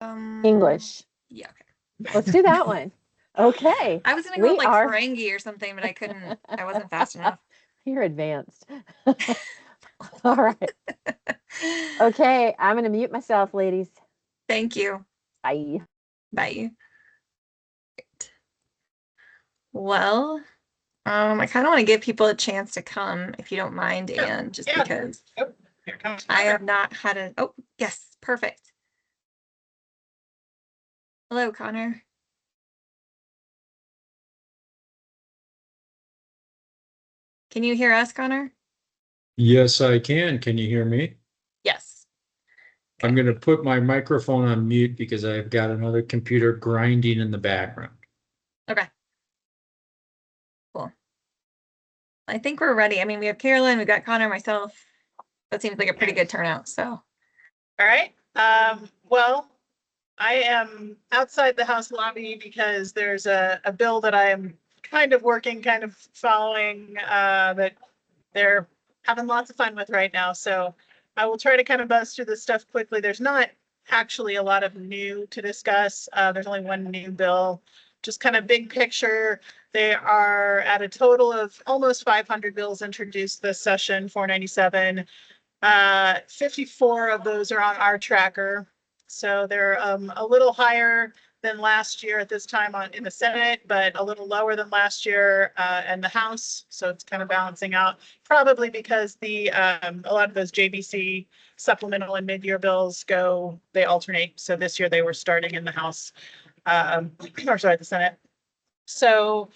English. Yeah, okay. Let's do that one. Okay. I was gonna go with We like are. Ferengi or something, but I couldn't. I wasn't fast enough. You're advanced. All right. Okay. I'm going to mute myself, ladies. Thank you. Bye. Bye. Well, I kind of want to give people a chance to come, if you don't mind, Anne, just because Here comes I have not had a. Oh, yes, perfect. Hello, Connor. Can you hear us, Connor? Yes, I can. Can you hear me? Yes. I'm going to put my microphone on mute because I've got another computer grinding in the background. Okay. Cool. I think we're ready. I mean, we have Carolyn, we've got Connor, myself. That seems like a pretty good turnout. So, all right. Well, I am outside the House lobby because there's a bill that I am kind of following that they're having lots of fun with right now. So I will try to kind of buzz through this stuff quickly. There's not actually a lot of new to discuss. There's only one new bill. Just kind of big picture, they are at a total of almost 500 bills introduced this session, 497. 54 of those are on our tracker. So they're a little higher than last year at this time in the Senate, but a little lower than last year in the House. So it's kind of balancing out, probably because a lot of those JBC supplemental and mid-year bills they alternate. So this year they were starting in the House, or sorry, the Senate. So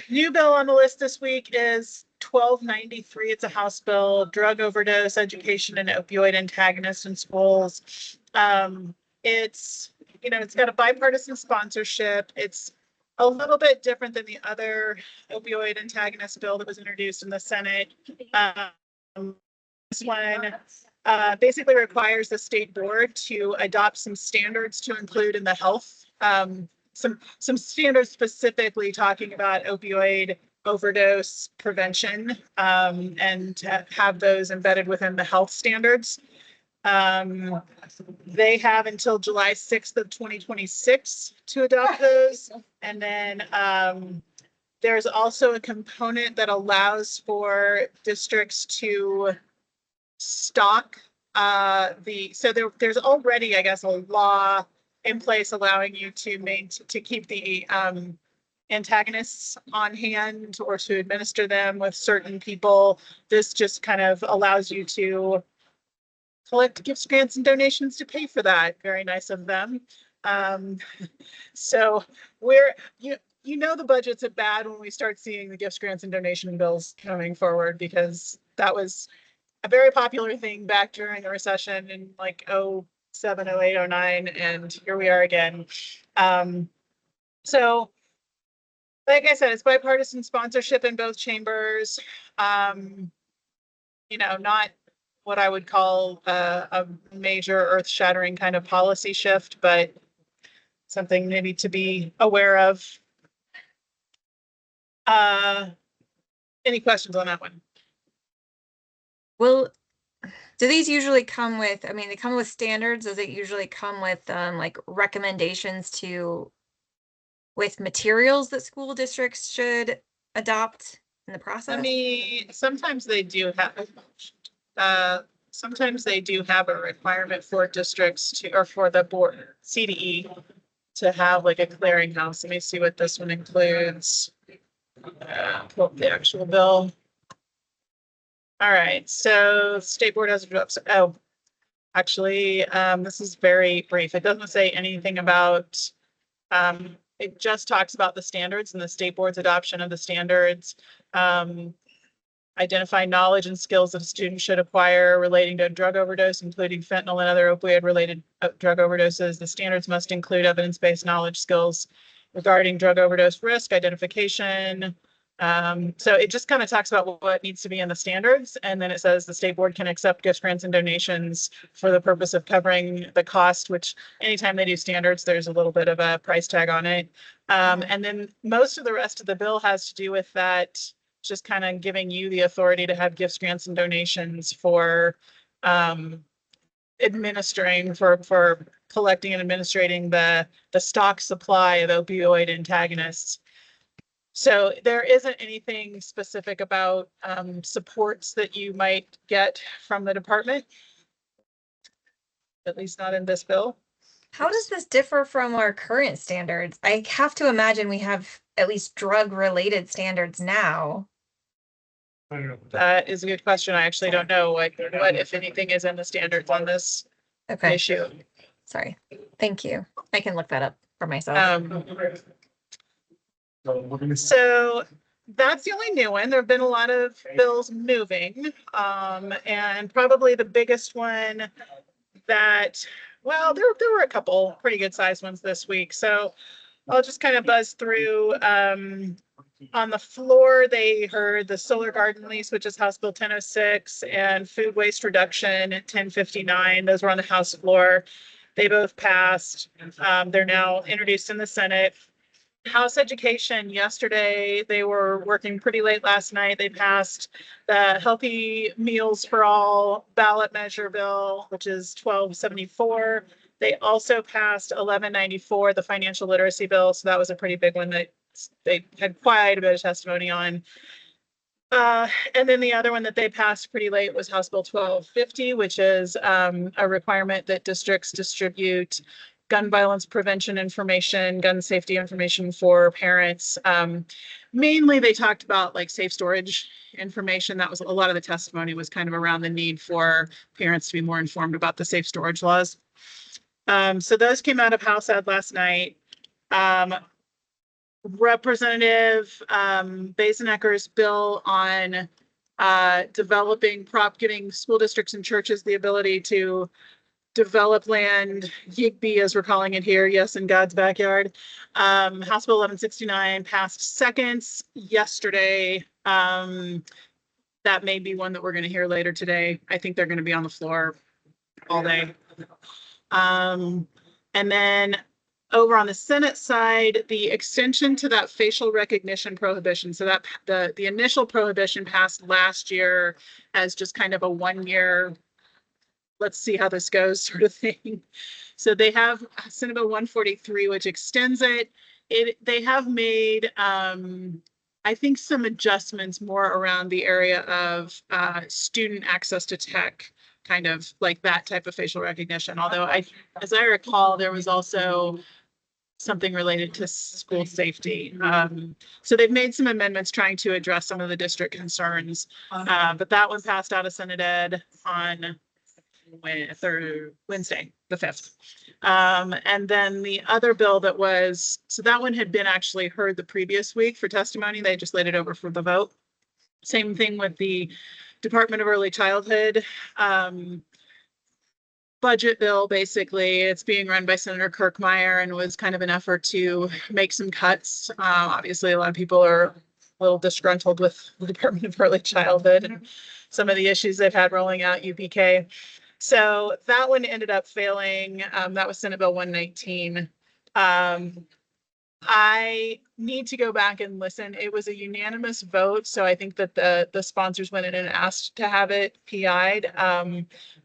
new bill on the list this week is 1293. It's a House bill, drug overdose education and opioid antagonist in schools. It's got a bipartisan sponsorship. It's a little bit different than the other opioid antagonist bill that was introduced in the Senate. This one basically requires the state board to adopt some standards to include in the health. Some standards specifically talking about opioid overdose prevention, and have those embedded within the health standards. They have until July 6th of 2026 to adopt those. And then there's also a component that allows for districts to stock there's already, I guess, a law in place allowing you to keep the antagonists on hand or to administer them with certain people. This just kind of allows you to collect gifts, grants, and donations to pay for that. Very nice of them. So the budgets are bad when we start seeing the gifts, grants, and donation bills coming forward, because that was a very popular thing back during the recession in like 07, 08, 09, and here we are again. So like I said, it's bipartisan sponsorship in both chambers. Not what I would call a major earth-shattering kind of policy shift, but something maybe to be aware of. Any questions on that one? well, do these usually come with, I mean, they come with standards? Does it usually come with like recommendations with materials that school districts should adopt in the process? I mean, sometimes they do have a requirement for districts or for the board CDE to have like a clearinghouse. Let me see what this one includes. Pull up the actual bill. All right, so state board has actually, this is very brief. It doesn't say anything about, it just talks about the standards and the state board's adoption of the standards. Identify knowledge and skills that a student should acquire relating to drug overdose, including fentanyl and other opioid-related drug overdoses. The standards must include evidence-based knowledge skills regarding drug overdose risk identification. So it just kind of talks about what needs to be in the standards. And then it says the state board can accept gifts, grants, and donations for the purpose of covering the cost, which anytime they do standards, there's a little bit of a price tag on it. And then most of the rest of the bill has to do with that, just kind of giving you the authority to have gifts, grants, and donations for administering for collecting and administrating the stock supply of opioid antagonists. So there isn't anything specific about supports that you might get from the department, at least not in this bill. How does this differ from our current standards? I have to imagine we have at least drug-related standards now. That is a good question. I actually don't know what if anything is in the standards on this Okay, issue. sorry. Thank you. I can look that up for myself. So that's the only new one. There have been a lot of bills moving. And probably the biggest one that, well, there were a couple pretty good sized ones this week. So I'll just kind of buzz through. On the floor, they heard the solar garden lease, which is House Bill 1006, and food waste reduction at 1059. Those were on the House floor. They both passed. They're now introduced in the Senate. House Education, yesterday, they were working pretty late last night. They passed the Healthy Meals for All ballot measure bill, which is 1274. They also passed 1194, the financial literacy bill. So that was a pretty big one that they had quite a bit of testimony on. And then the other one that they passed pretty late was House Bill 1250, which is a requirement that districts distribute gun violence prevention information, gun safety information for parents. Mainly they talked about like safe storage information. That was a lot of the testimony was kind of around the need for parents to be more informed about the safe storage laws. So those came out of House Ed last night. Representative Basenecker's bill on giving school districts and churches the ability to develop land, YIGB as we're calling it here, yes, in God's backyard. House Bill 1169 passed seconds yesterday. That may be one that we're going to hear later today. I think they're going to be on the floor all day. And then over on the Senate side, the extension to that facial recognition prohibition. So that the initial prohibition passed last year as just kind of a 1 year, let's see how this goes sort of thing. So they have Senate Bill 143, which extends it. They have made, I think, some adjustments more around the area of student access to tech, kind of like that type of facial recognition. Although as I recall, there was also something related to school safety. So they've made some amendments trying to address some of the district concerns. But that one passed out of Senate Ed on Wednesday, the 5th. And then the other bill that was, so that one had been actually heard the previous week for testimony. They just laid it over for the vote. Same thing with the Department of Early Childhood budget bill. Basically, it's being run by Senator Kirkmeyer and was kind of an effort to make some cuts. Obviously, a lot of people are a little disgruntled with the Department of Early Childhood and some of the issues they've had rolling out UPK. So that one ended up failing. That was Senate Bill 119. I need to go back and listen. It was a unanimous vote, so I think that the sponsors went in and asked to have it PI'd.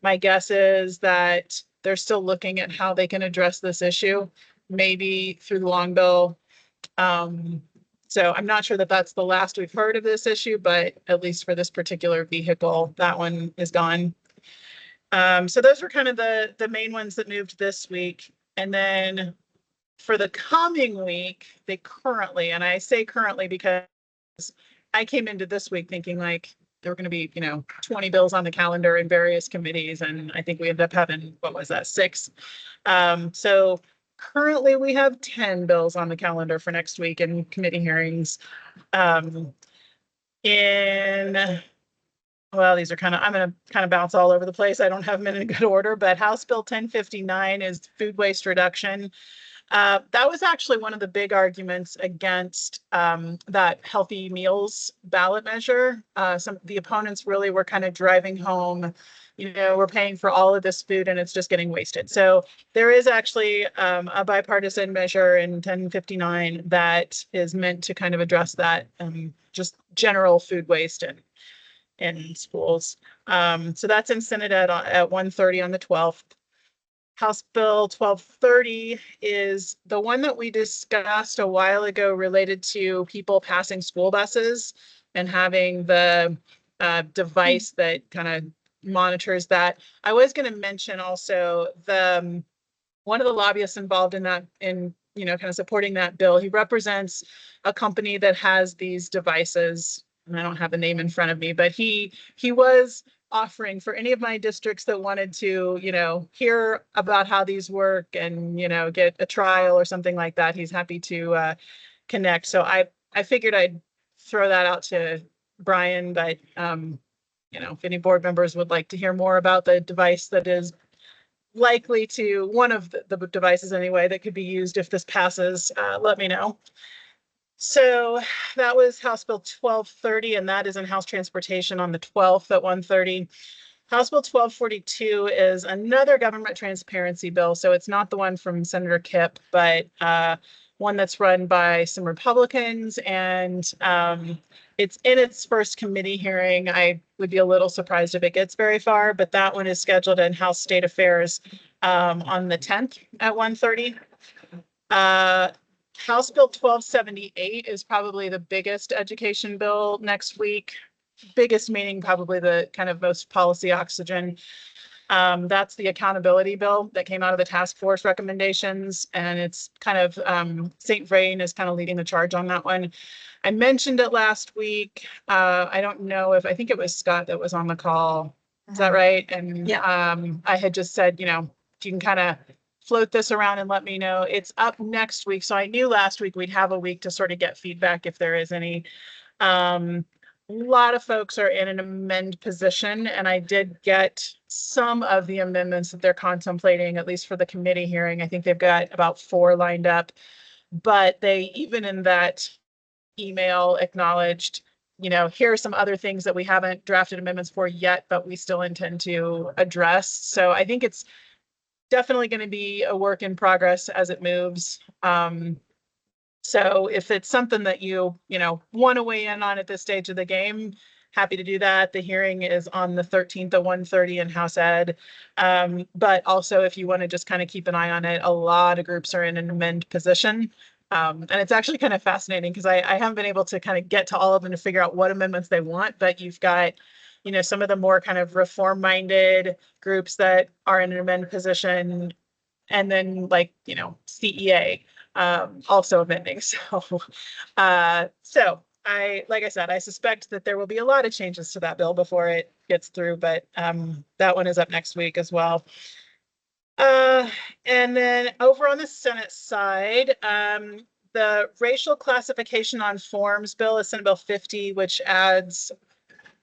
My guess is that they're still looking at how they can address this issue, maybe through the long bill. So I'm not sure that that's the last we've heard of this issue, but at least for this particular vehicle, that one is gone. So those were kind of the main ones that moved this week. And then for the coming week, they currently, and I say currently because I came into this week thinking like there were going to be, 20 bills on the calendar in various committees. And I think we ended up having, what was that, 6? So currently we have 10 bills on the calendar for next week in committee hearings. Well, these are I'm going to kind of bounce all over the place. I don't have them in a good order, but House Bill 1059 is food waste reduction. That was actually one of the big arguments against that healthy meals ballot measure. Some of the opponents really were kind of driving home, we're paying for all of this food and it's just getting wasted. So there is actually a bipartisan measure in 1059 that is meant to kind of address that, just general food waste in schools. So that's in Senate at 1:30 on the 12th. House Bill 1230 is the one that we discussed a while ago related to people passing school buses and having the device that kind of monitors that. I was going to mention also the one of the lobbyists involved in that, in kind of supporting that bill. He represents a company that has these devices, and I don't have the name in front of me, but he was offering for any of my districts that wanted to, hear about how these work and, get a trial or something like that. He's happy to connect. So I figured I'd throw that out to Brian, but if any board members would like to hear more about the device that is likely to, one of the devices anyway, that could be used if this passes, let me know. So that was House Bill 1230, and that is in House Transportation on the 12th at 1:30. House Bill 1242 is another government transparency bill. So it's not the one from Senator Kipp, but one that's run by some Republicans, and it's in its first committee hearing. I would be a little surprised if it gets very far, but that one is scheduled in House State Affairs on the 10th at 1:30. House Bill 1278 is probably the biggest education bill next week. Biggest meaning probably the kind of most policy oxygen. That's the accountability bill that came out of the task force recommendations, and it's kind of St. Vrain is kind of leading the charge on that one. I mentioned it last week. I don't know if, I think it was Scott that was on the call. Is that right? And I had just said, if you can kind of float this around and let me know. It's up next week. So I knew last week we'd have a week to sort of get feedback if there is any. A lot of folks are in an amend position, and I did get some of the amendments that they're contemplating, at least for the committee hearing. I think they've got about 4 lined up, but they, even in that email, acknowledged, here are some other things that we haven't drafted amendments for yet, but we still intend to address. So I think it's definitely going to be a work in progress as it moves. So if it's something that you want to weigh in on at this stage of the game, happy to do that. The hearing is on the 13th at 1:30 in House Ed. But also if you want to just kind of keep an eye on it, a lot of groups are in an amend position. And it's actually kind of fascinating because I haven't been able to kind of get to all of them to figure out what amendments they want, but you've got, some of the more kind of reform-minded groups that are in an amend position, and then CEA also amending. So like I said, I suspect that there will be a lot of changes to that bill before it gets through, but that one is up next week as well. And then over on the Senate side, the racial classification on forms bill is Senate Bill 50, which adds,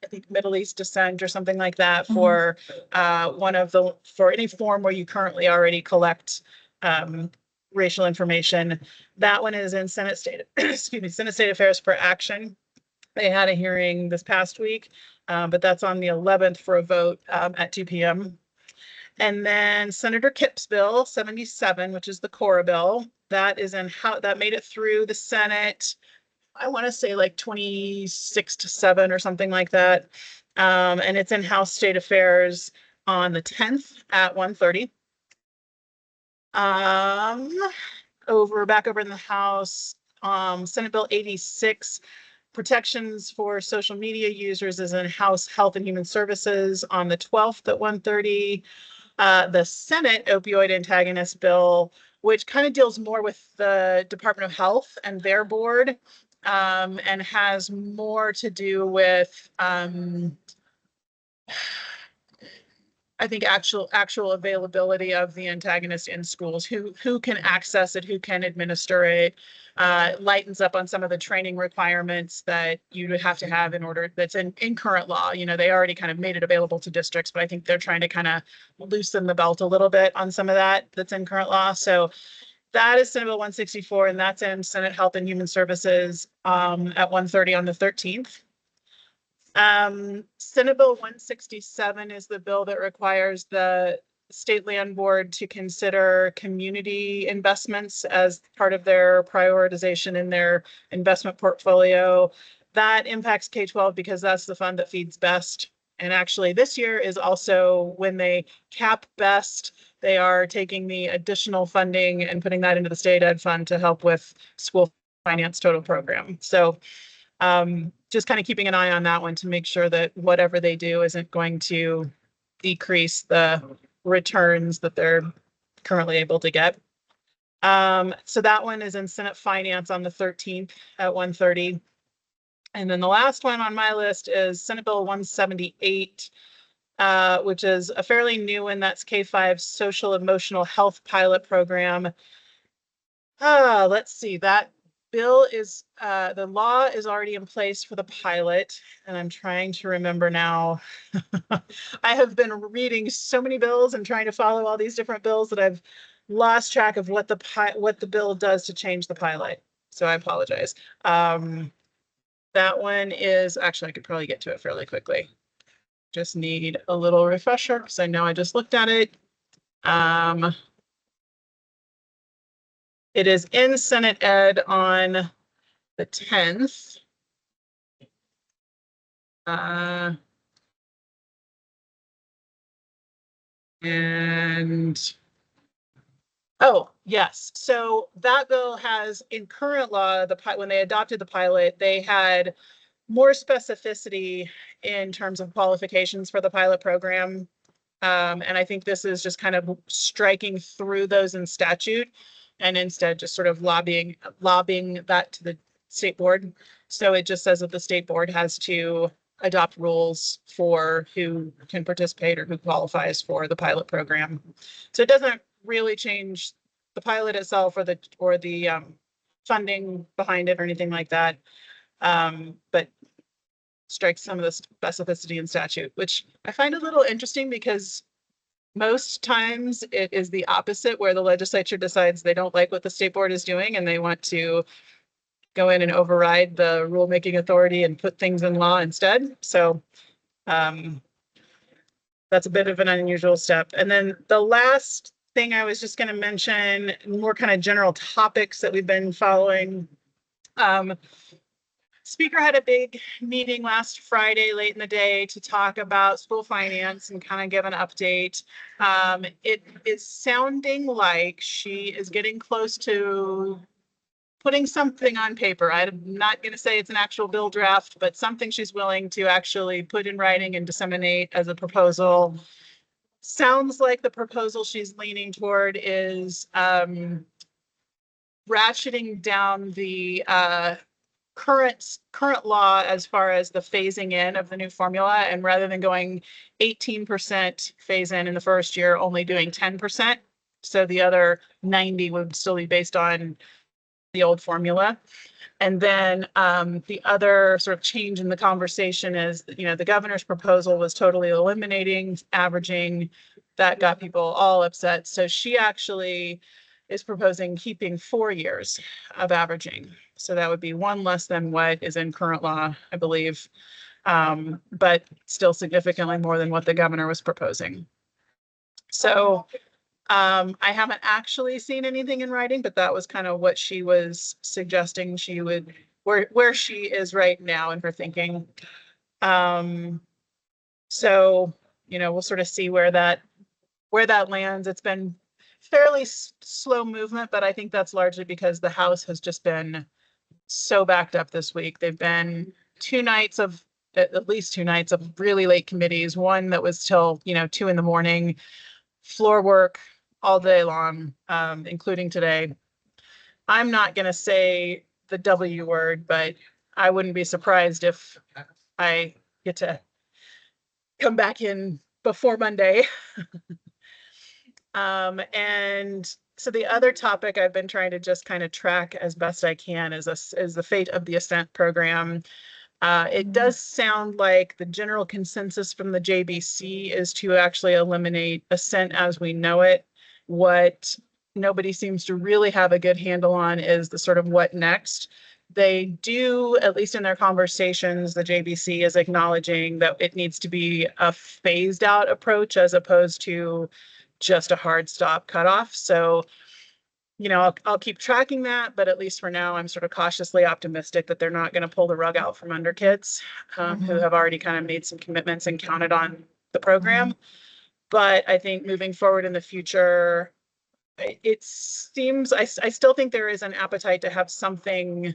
I think, Middle East descent or something like that for for any form where you currently already collect racial information. That one is in Senate State Affairs for action. They had a hearing this past week, but that's on the 11th for a vote at 2 p.m. And then Senator Kipp's bill 77, which is the Cora bill, that made it through the Senate. I want to say like 26-7 or something like that. And it's in House State Affairs on the 10th at 1:30. Back over in the House, Senate Bill 86, protections for social media users, is in House Health and Human Services on the 12th at 1:30. The Senate opioid antagonist bill, which kind of deals more with the Department of Health and their board, and has more to do with I think actual availability of the antagonist in schools, who can access it, who can administer it, lightens up on some of the training requirements that you would have to have in order, that's in current law. They already kind of made it available to districts, but I think they're trying to kind of loosen the belt a little bit on some of that's in current law. So that is Senate Bill 164, and that's in Senate Health and Human Services at 1:30 on the 13th. Senate Bill 167 is the bill that requires the State Land Board to consider community investments as part of their prioritization in their investment portfolio. That impacts K-12 because that's the fund that feeds best. And actually this year is also when they cap best, they are taking the additional funding and putting that into the state ed fund to help with school finance total program. So just kind of keeping an eye on that one to make sure that whatever they do isn't going to decrease the returns that they're currently able to get. So that one is in Senate Finance on the 13th at 1:30. And then the last one on my list is Senate Bill 178, which is a fairly new one. That's K-5 Social Emotional Health Pilot Program. Let's see, that bill is, the law is already in place for the pilot, and I'm trying to remember now. I have been reading so many bills and trying to follow all these different bills that I've lost track of what the bill does to change the pilot. So I apologize. That one is, actually, I could probably get to it fairly quickly. Just need a little refresher because I know I just looked at it. It is in Senate Ed on the 10th. And oh, yes. So that bill has, in current law, when they adopted the pilot, they had more specificity in terms of qualifications for the pilot program. And I think this is just kind of striking through those in statute and instead just sort of lobbying that to the state board. So it just says that the state board has to adopt rules for who can participate or who qualifies for the pilot program. So it doesn't really change the pilot itself or the funding behind it or anything like that. But strikes some of the specificity in statute, which I find a little interesting because most times it is the opposite, where the legislature decides they don't like what the state board is doing and they want to go in and override the rulemaking authority and put things in law instead. So that's a bit of an unusual step. And then the last thing I was just going to mention, more kind of general topics that we've been following. Speaker had a big meeting last Friday late in the day to talk about school finance and kind of give an update. It is sounding like she is getting close to putting something on paper. I'm not going to say it's an actual bill draft, but something she's willing to actually put in writing and disseminate as a proposal. Sounds like the proposal she's leaning toward is ratcheting down the current law as far as the phasing in of the new formula, and rather than going 18% phase in the first year, only doing 10%. So the other 90 would still be based on the old formula. And then the other sort of change in the conversation is, the governor's proposal was totally eliminating averaging. That got people all upset. So she actually is proposing keeping 4 years of averaging. So that would be one less than what is in current law, I believe, but still significantly more than what the governor was proposing. So I haven't actually seen anything in writing, but that was kind of what she was suggesting she would, where she is right now in her thinking. So, we'll sort of see where that lands. It's been fairly slow movement, but I think that's largely because the House has just been so backed up this week. They've been at least two nights of really late committees, one that was till 2 a.m, floor work all day long, including today. I'm not going to say the W word, but I wouldn't be surprised if I get to come back in before Monday. And so the other topic I've been trying to just kind of track as best I can is the fate of the Ascent program. It does sound like the general consensus from the JBC is to actually eliminate Ascent as we know it. What nobody seems to really have a good handle on is the sort of what next. They do, at least in their conversations, the JBC is acknowledging that it needs to be a phased out approach as opposed to just a hard stop cutoff. So I'll keep tracking that, but at least for now, I'm sort of cautiously optimistic that they're not going to pull the rug out from under kids who have already kind of made some commitments and counted on the program. But I think moving forward in the future, it seems, I still think there is an appetite to have something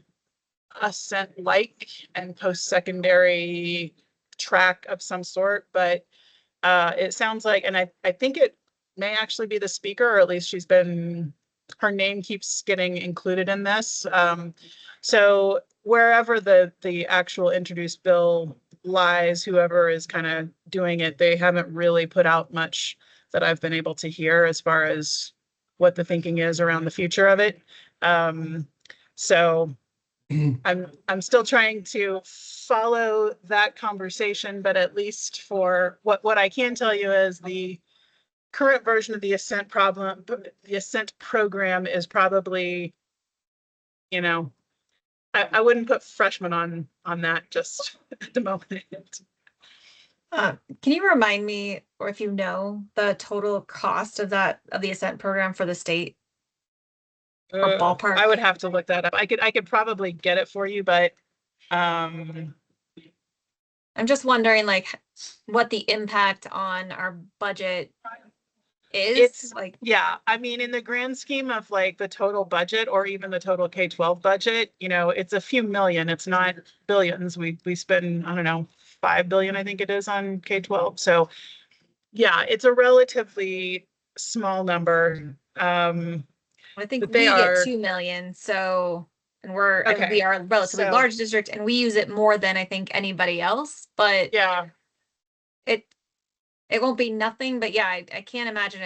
Ascent-like and post-secondary track of some sort, but it sounds like, and I think it may actually be the speaker, or at least her name keeps getting included in this. So wherever the actual introduced bill lies, whoever is kind of doing it, they haven't really put out much that I've been able to hear as far as what the thinking is around the future of it. So I'm still trying to follow that conversation, but at least for what I can tell you is the current version of the Ascent program is probably, I wouldn't put freshmen on that just at the moment. Can you remind me, or if you know, the total cost of the Ascent program for the state? Or ballpark? I would have to look that up. I could probably get it for you, but I'm just wondering, like, what the impact on our budget is. It's like, yeah, I mean, in the grand scheme of like the total budget or even the total K-12 budget, it's a few million. It's not billions. We spend, I don't know, 5 billion, I think it is, on K-12. So yeah, it's a relatively small number. I think but we they are- get 2 million, so, and we are a relatively so- large district, and we use it more than I think anybody else, but Yeah, it won't be nothing, but yeah, I can't imagine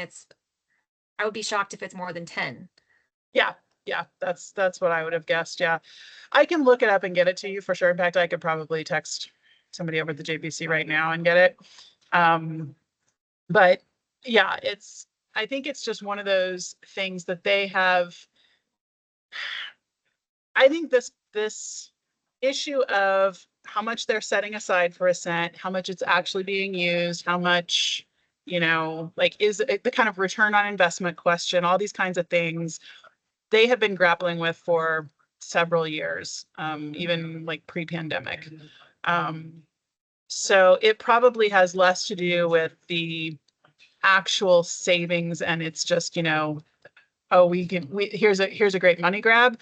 I would be shocked if it's more than 10. yeah, that's what I would have guessed. Yeah, I can look it up and get it to you for sure. In fact, I could probably text somebody over at the JBC right now and get it. But yeah, I think it's just one of those things that they have. I think this issue of how much they're setting aside for Ascent, how much it's actually being used, how much, like, is it the kind of return on investment question, all these kinds of things they have been grappling with for several years, even like pre-pandemic. So it probably has less to do with the actual savings, and it's just, oh, here's a great money grab,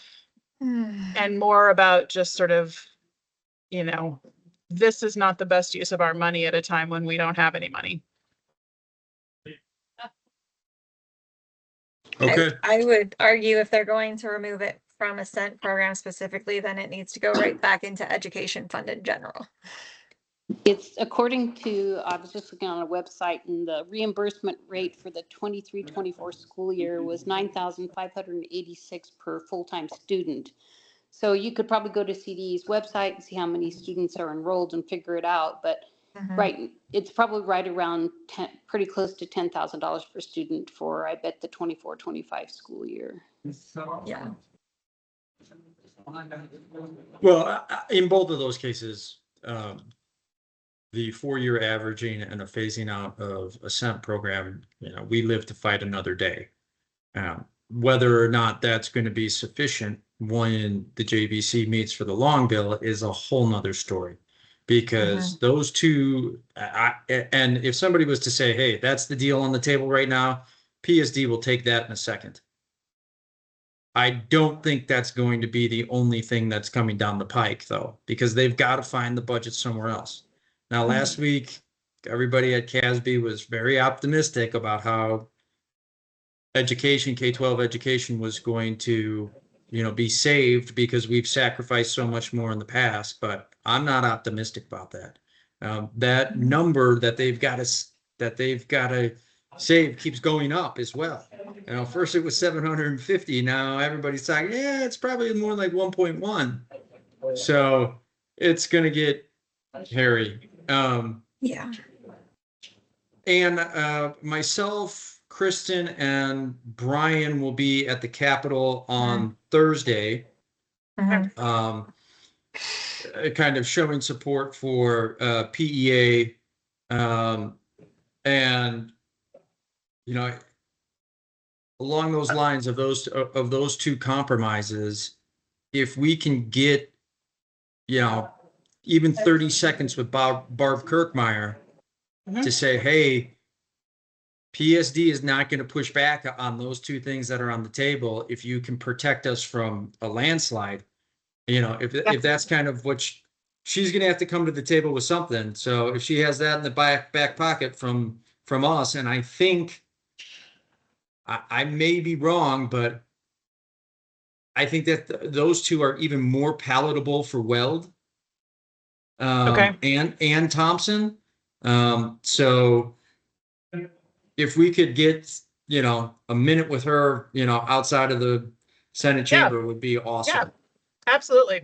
and more about just sort of, this is not the best use of our money at a time when we don't have any money. Okay. I would argue if they're going to remove it from Ascent program specifically, then it needs to go right back into education fund in general. It's according to, I was just looking on a website, and the reimbursement rate for the 23-24 school year was $9,586 per full-time student. So you could probably go to CDE's website and see how many students are enrolled and figure it out. But right, it's probably right around pretty close to $10,000 per student for, I bet, the 24-25 school year. Yeah. Well, in both of those cases, the 4-year averaging and a phasing out of Ascent program, we live to fight another day. Whether or not that's going to be sufficient when the JVC meets for the long bill is a whole nother story, because those two, and if somebody was to say, hey, that's the deal on the table right now, PSD will take that in a second. I don't think that's going to be the only thing that's coming down the pike, though, because they've got to find the budget somewhere else. Now, last week, everybody at CASB was very optimistic about how education, K-12 education, was going to, be saved because we've sacrificed so much more in the past. But I'm not optimistic about that. That number that they've got to save keeps going up as well. First it was 750. Now everybody's talking, yeah, it's probably more like 1.1. So it's going to get hairy. Yeah. And myself, Kristen, and Brian will be at the Capitol on Thursday, kind of showing support for PEA. And, along those lines of those two compromises, if we can get, even 30 seconds with Barb Kirkmeyer to say, hey, PSD is not going to push back on those two things that are on the table. If you can protect us from a landslide, if that's kind of what she's going to have to come to the table with something. So if she has that in the back pocket from us, and I think I may be wrong, but I think that those two are even more palatable for Weld. Okay. And Thompson. So if we could get, a minute with her, outside of the Senate chamber would be awesome. Yeah, absolutely.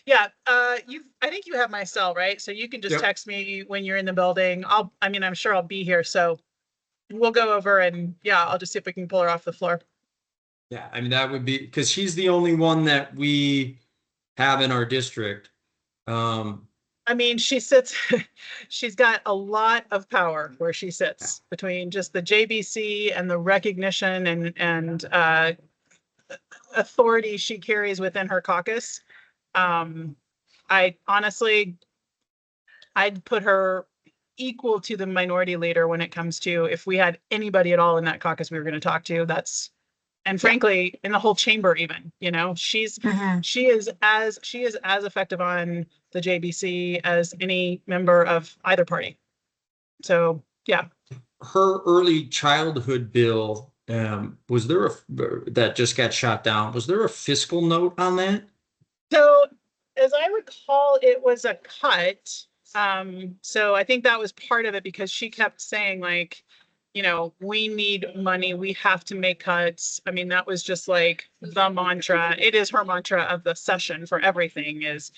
Yeah. I think you have my cell, right? So you can just Yep. text me when you're in the building. I'm sure I'll be here. So we'll go over and I'll just see if we can pull her off the floor. Yeah. I mean, that would be, because she's the only one that we have in our district. She's got a lot of power where she sits between just the JBC and the recognition and authority she carries within her caucus. I honestly, I'd put her equal to the minority leader when it comes to, if we had anybody at all in that caucus we were going to talk to, and frankly, in the whole chamber, even, she is as effective on the JBC as any member of either party. So, yeah. Her early childhood bill, was there that just got shot down? Was there a fiscal note on that? So, as I recall, it was a cut. So I think that was part of it, because she kept saying, like, we need money. We have to make cuts. I mean, that was just like the mantra. It is her mantra of the session for everything is,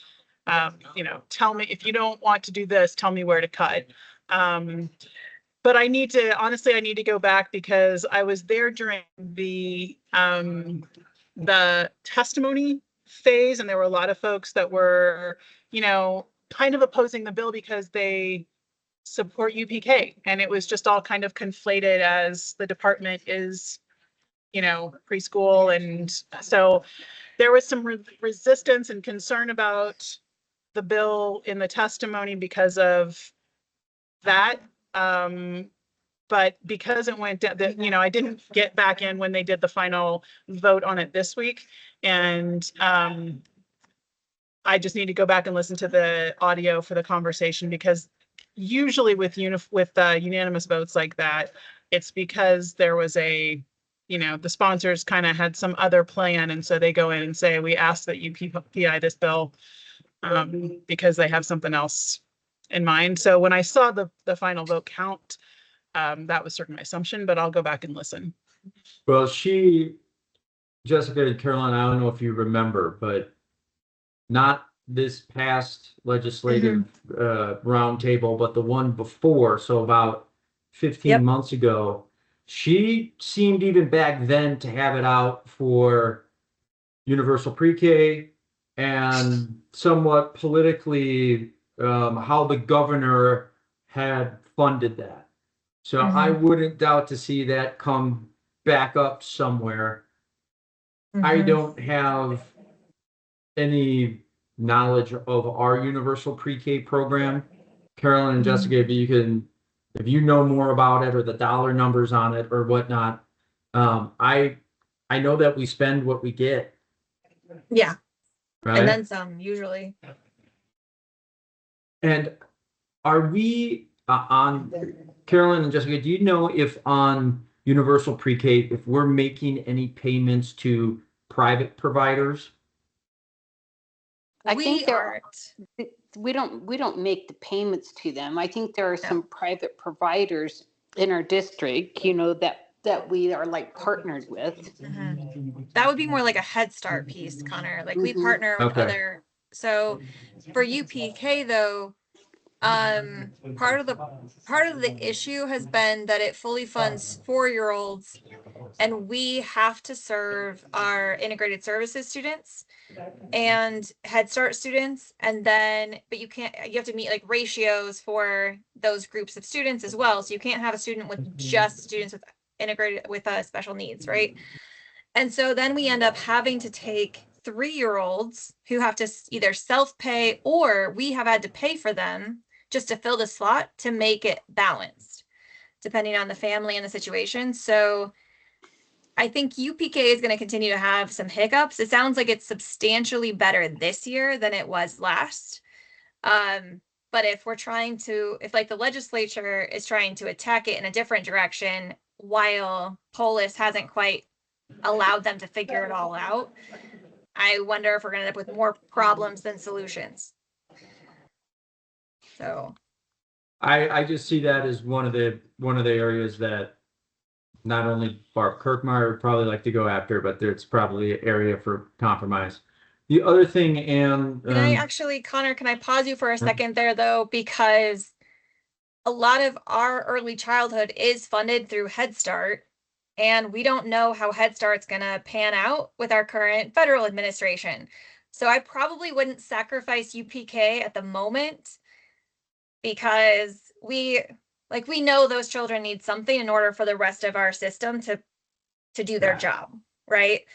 tell me if you don't want to do this, tell me where to cut. But I need to go back, because I was there during the testimony phase, and there were a lot of folks that were, kind of opposing the bill because they support UPK, and it was just all kind of conflated as the department is, preschool. And so there was some resistance and concern about the bill in the testimony because of that. But because it went down, I didn't get back in when they did the final vote on it this week. And I just need to go back and listen to the audio for the conversation, because usually with unanimous votes like that, it's because there was the sponsors kind of had some other plan. And so they go in and say, we ask that you PI this bill because they have something else in mind. So when I saw the final vote count, that was certainly my assumption, but I'll go back and listen. Well, Jessica and Caroline, I don't know if you remember, but not this past legislative roundtable, but the one before, so about 15 months ago, she seemed even back then to have it out for universal pre-K, and somewhat politically how the governor had funded that. So I wouldn't doubt to see that come back up somewhere. I don't have any knowledge of our universal pre-K program. Carolyn and Jessica, if you know more about it or the dollar numbers on it or whatnot, I know that we spend what we get. Yeah. Right? And then some, usually. And are we on, Carolyn and Jessica, do you know if on universal pre-K, if we're making any payments to private providers? I think aren't. we don't make the payments to them. I think there are some private providers in our district, that we are like partnered with. That would be more like a Head Start piece, Connor. Like we partner with other. So for UPK though, part of the issue has been that it fully funds 4-year-olds, and we have to serve our integrated services students and Head Start students, and then but you have to meet like ratios for those groups of students as well. So you can't have a student with just students with integrated with special needs, right? And so then we end up having to take 3-year-olds who have to either self-pay or we have had to pay for them just to fill the slot to make it balanced, depending on the family and the situation. So I think UPK is going to continue to have some hiccups. It sounds like it's substantially better this year than it was last. But if like the legislature is trying to attack it in a different direction, while Polis hasn't quite allowed them to figure it all out, I wonder if we're going to end up with more problems than solutions. So I just see that as one of the areas that not only Barb Kirkmeyer would probably like to go after, but there's probably an area for compromise. The other thing, and can I actually, Connor, can I pause you for a second there though? Because a lot of our early childhood is funded through Head Start, and we don't know how Head Start's gonna pan out with our current federal administration. So I probably wouldn't sacrifice UPK at the moment, because we know those children need something in order for the rest of our system to do their job, right?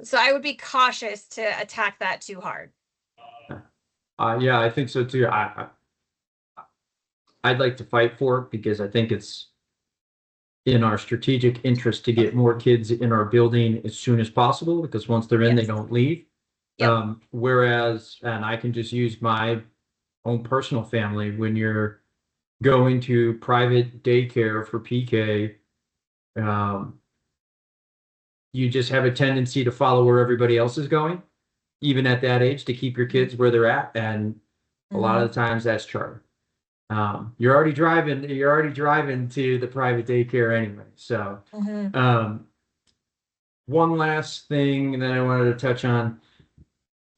So I would be cautious to attack that too hard. Yeah, I think so too. I'd like to fight for it because I think it's in our strategic interest to get more kids in our building as soon as possible, because once they're in, they Yes. don't leave. Yep. Whereas, and I can just use my own personal family, when you're going to private daycare for PK, you just have a tendency to follow where everybody else is going, even at that age, to keep your kids where they're at. And a lot of the times that's charter. You're already driving to the private daycare anyway. So, one last thing that I wanted to touch on,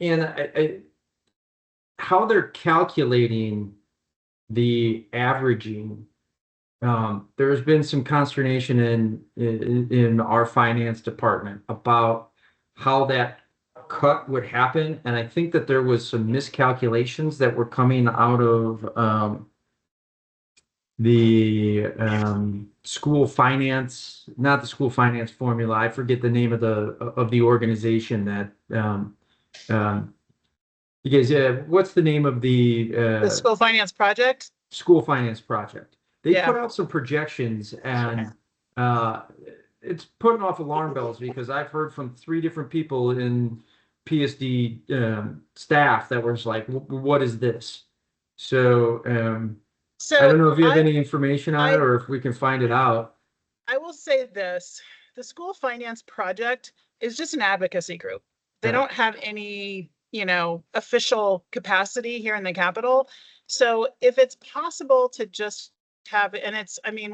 and how they're calculating the averaging. There's been some consternation in our finance department about how that cut would happen, and I think that there was some miscalculations that were coming out of the school finance, not the school finance formula. I forget the name of the organization that because what's the name of The school finance project. school finance project? They Yeah. put out some projections, and it's putting off alarm bells, because I've heard from 3 different people in PSD staff that was like, what is this? So So I don't know if you have any information on I- it, or if we can find it out. I will say this, the school finance project is just an advocacy group. They Yeah. don't have any, official capacity here in the Capitol. So if it's possible to just have, and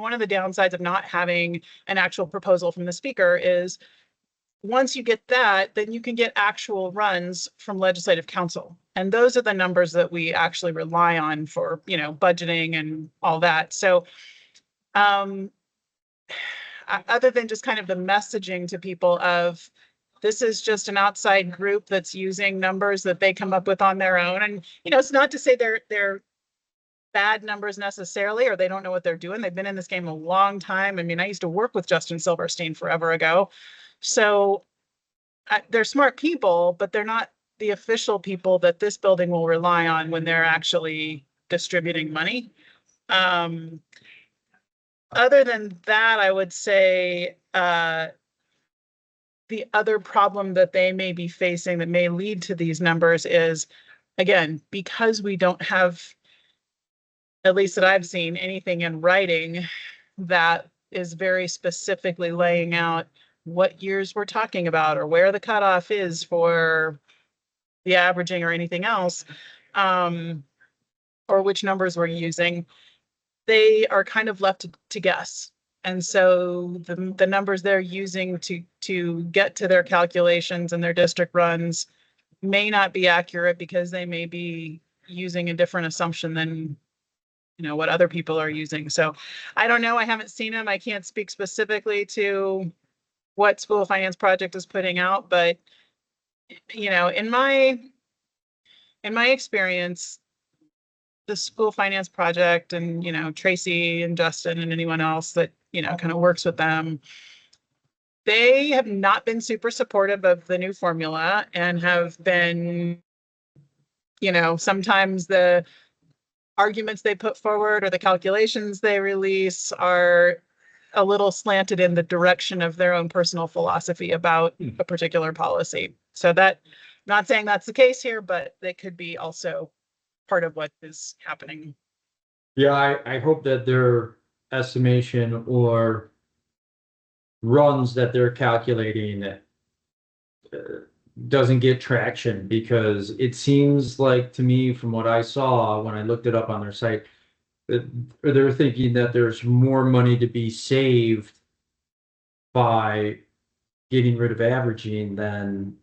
one of the downsides of not having an actual proposal from the speaker is, once you get that, then you can get actual runs from legislative council. And those are the numbers that we actually rely on for, budgeting and all that. So, other than just kind of the messaging to people of, this is just an outside group that's using numbers that they come up with on their own. And, it's not to say they're bad numbers necessarily, or they don't know what they're doing. They've been in this game a long time. I used to work with Justin Silverstein forever ago. So they're smart people, but they're not the official people that this building will rely on when they're actually distributing money. Other than that, I would say the other problem that they may be facing that may lead to these numbers is, again, because we don't have, at least that I've seen, anything in writing that is very specifically laying out what years we're talking about or where the cutoff is for the averaging or anything else, or which numbers we're using. They are kind of left to guess. And so the numbers they're using to get to their calculations and their district runs may not be accurate, because they may be using a different assumption than what other people are using. So I don't know. I haven't seen them. I can't speak specifically to what School Finance Project is putting out, but in my experience, the School Finance Project and Tracy and Justin and anyone else that kind of works with them. They have not been super supportive of the new formula and have been, sometimes the arguments they put forward or the calculations they release are a little slanted in the direction of their own personal philosophy about a particular policy. So that, not saying that's the case here, but they could be also part of what is happening. Yeah, I hope that their estimation or runs that they're calculating doesn't get traction, because it seems like to me, from what I saw when I looked it up on their site, that they're thinking that there's more money to be saved by getting rid of averaging than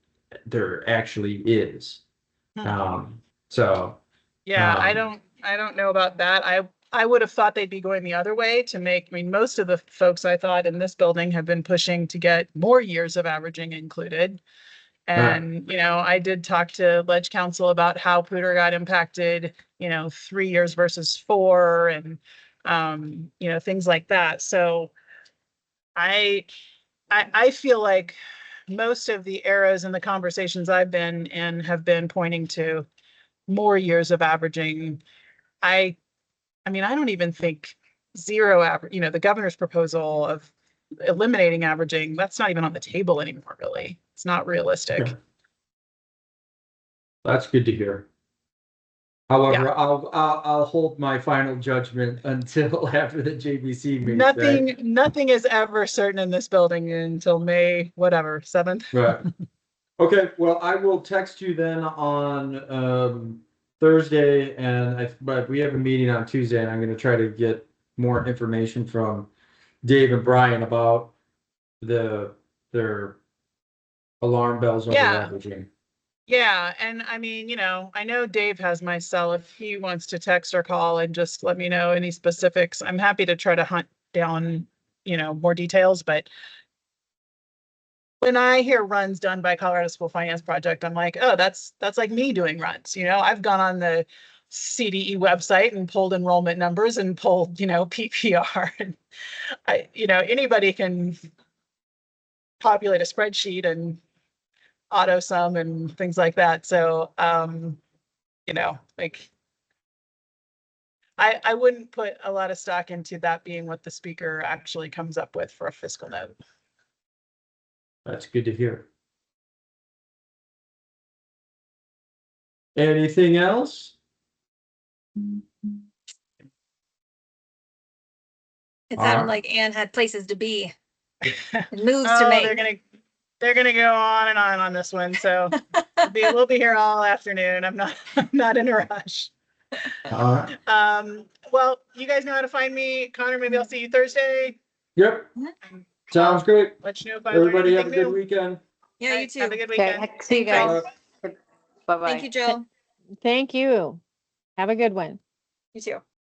there actually is. So Yeah, I don't know about that. I would have thought they'd be going the other way to make, most of the folks I thought in this building have been pushing to get more years of averaging included. And, I did talk to Ledge Council about how Poudre got impacted, 3 years versus 4 and, things like that. So I feel like most of the arrows in the conversations I've been in have been pointing to more years of averaging. I don't even think zero average, the governor's proposal of eliminating averaging, that's not even on the table anymore, really. It's not realistic. yeah. That's good to hear. However, Yeah. I'll hold my final judgment until after the JBC meeting. Right? Nothing is ever certain in this building until May, whatever, 7th. Right. Okay, well, I will text you then on Thursday, but we have a meeting on Tuesday, and I'm gonna try to get more information from Dave and Brian about their alarm bells over Yeah. averaging. Yeah, and I know Dave has my cell if he wants to text or call and just let me know any specifics. I'm happy to try to hunt down, more details, but when I hear runs done by Colorado School Finance Project, I'm like, oh, that's like me doing runs. I've gone on the CDE website and pulled enrollment numbers and pulled, PPR. And anybody can populate a spreadsheet and auto sum and things like that. So, like I wouldn't put a lot of stock into that being what the speaker actually comes up with for a fiscal note. That's good to hear. Anything else? It All sounded right. like Anne had places to be, and moves to Oh, make. they're gonna go on and on this one. So we'll be here all afternoon. I'm not in a rush. All right. Well, you guys know how to find me. Connor, maybe I'll see you Thursday. Yep. And Sounds great. let you know if I learn Everybody have a anything good new. weekend. Yeah, All you right, too. have a good Okay, weekend. see you guys. Bye. Bye-bye. Thank you, Jill. Thank you. Have a good one. You too.